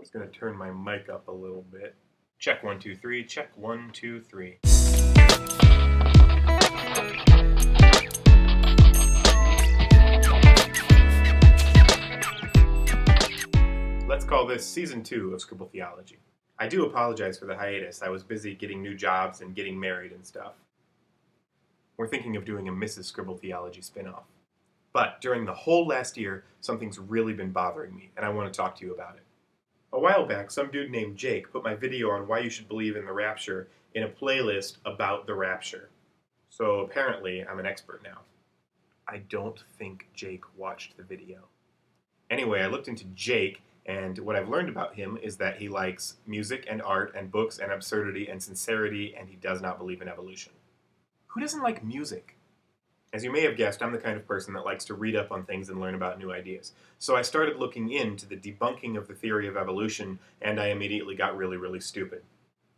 Just going to turn my mic up a little bit. Check 1, 2, 3. Check 1, 2, 3. Let's call this Season 2 of Scribble Theology. I do apologize for the hiatus. I was busy getting new jobs and getting married and stuff. We're thinking of doing a Mrs. Scribble Theology spin-off. But during the whole last year, something's really been bothering me, and I want to talk to you about it. A while back, some dude named Jake put my video on why you should believe in the rapture in a playlist about the rapture. So apparently, I'm an expert now. I don't think Jake watched the video. Anyway, I looked into Jake, and what I've learned about him is that he likes music and art and books and absurdity and sincerity, and he does not believe in evolution. Who doesn't like music? As you may have guessed, I'm the kind of person that likes to read up on things and learn about new ideas. So I started looking into the debunking of the theory of evolution, and I immediately got really, really stupid.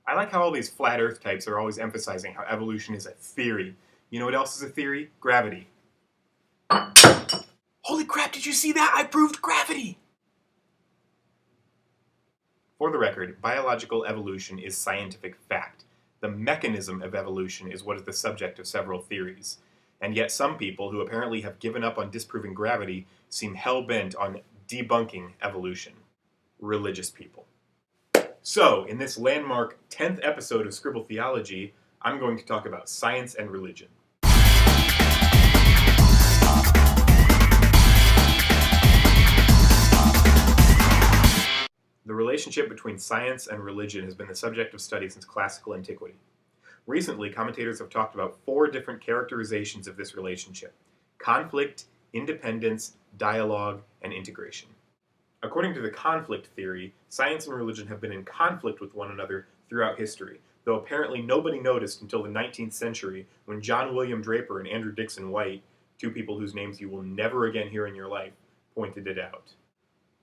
I like how all these flat earth types are always emphasizing how evolution is a theory. You know what else is a theory? Gravity. Holy crap, did you see that? I proved gravity! For the record, biological evolution is scientific fact. The mechanism of evolution is what is the subject of several theories. And yet some people, who apparently have given up on disproving gravity, seem hell-bent on debunking evolution. Religious people. So, in this landmark 10th episode of Scribble Theology, I'm going to talk about science and religion. The relationship between science and religion has been the subject of study since classical antiquity. Recently, commentators have talked about 4 different characterizations of this relationship: conflict, independence, dialogue, and integration. According to the conflict theory, science and religion have been in conflict with one another throughout history, though apparently nobody noticed until the 19th century when John William Draper and Andrew Dixon White, 2 people whose names you will never again hear in your life, pointed it out.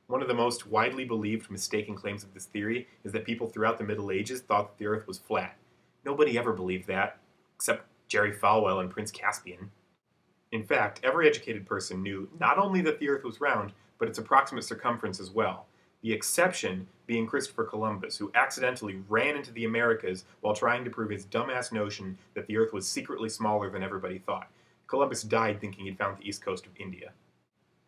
One of the most widely believed mistaken claims of this theory is that people throughout the Middle Ages thought that the Earth was flat. Nobody ever believed that, except Jerry Falwell and Prince Caspian. In fact, every educated person knew not only that the Earth was round, but its approximate circumference as well. The exception being Christopher Columbus, who accidentally ran into the Americas while trying to prove his dumbass notion that the Earth was secretly smaller than everybody thought. Columbus died thinking he'd found the east coast of India.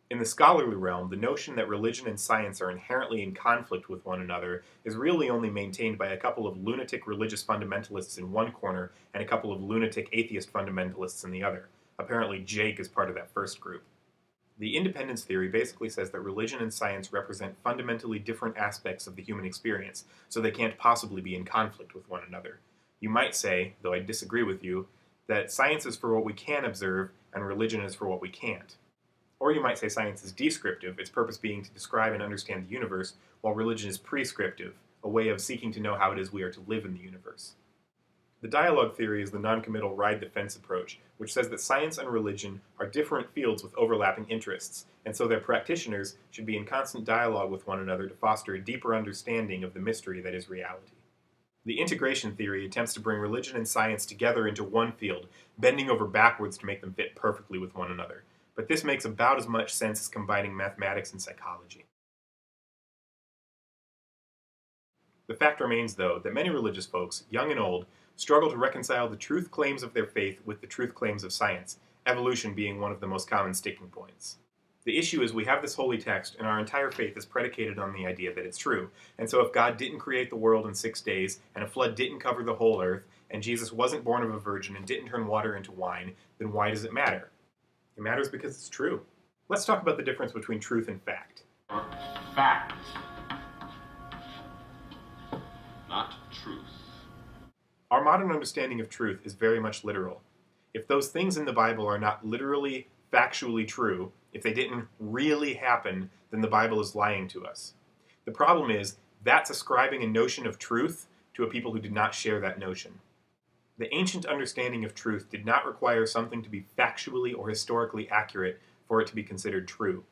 In the scholarly realm, the notion that religion and science are inherently in conflict with one another is really only maintained by a couple of lunatic religious fundamentalists in one corner and a couple of lunatic atheist fundamentalists in the other. Apparently Jake is part of that first group. The independence theory basically says that religion and science represent fundamentally different aspects of the human experience, so they can't possibly be in conflict with one another. You might say, though I disagree with you, that science is for what we can observe and religion is for what we can't. Or you might say science is descriptive, its purpose being to describe and understand the universe, while religion is prescriptive, a way of seeking to know how it is we are to live in the universe. The dialogue theory is the non-committal ride-the-fence approach, which says that science and religion are different fields with overlapping interests, and so their practitioners should be in constant dialogue with one another to foster a deeper understanding of the mystery that is reality. The integration theory attempts to bring religion and science together into one field, bending over backwards to make them fit perfectly with one another. But this makes about as much sense as combining mathematics and psychology. The fact remains, though, that many religious folks, young and old, struggle to reconcile the truth claims of their faith with the truth claims of science, evolution being one of the most common sticking points. The issue is we have this holy text, and our entire faith is predicated on the idea that it's true. And so if God didn't create the world in 6 days, and a flood didn't cover the whole earth, and Jesus wasn't born of a virgin and didn't turn water into wine, then why does it matter? It matters because it's true. Let's talk about the difference between truth and fact. Fact, not truth. Our modern understanding of truth is very much literal. If those things in the Bible are not literally, factually true, if they didn't really happen, then the Bible is lying to us. The problem is, that's ascribing a notion of truth to a people who did not share that notion. The ancient understanding of truth did not require something to be factually or historically accurate for it to be considered true.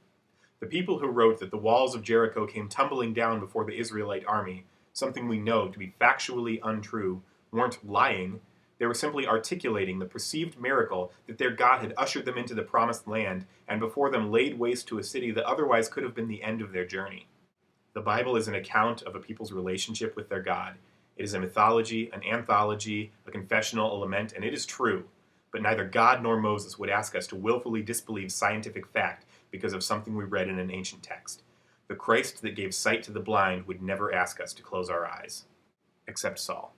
The people who wrote that the walls of Jericho came tumbling down before the Israelite army, something we know to be factually untrue, weren't lying. They were simply articulating the perceived miracle that their God had ushered them into the promised land and before them laid waste to a city that otherwise could have been the end of their journey. The Bible is an account of a people's relationship with their God. It is a mythology, an anthology, a confessional, a lament, and it is true. But neither God nor Moses would ask us to willfully disbelieve scientific fact because of something we read in an ancient text. The Christ that gave sight to the blind would never ask us to close our eyes. Except Saul.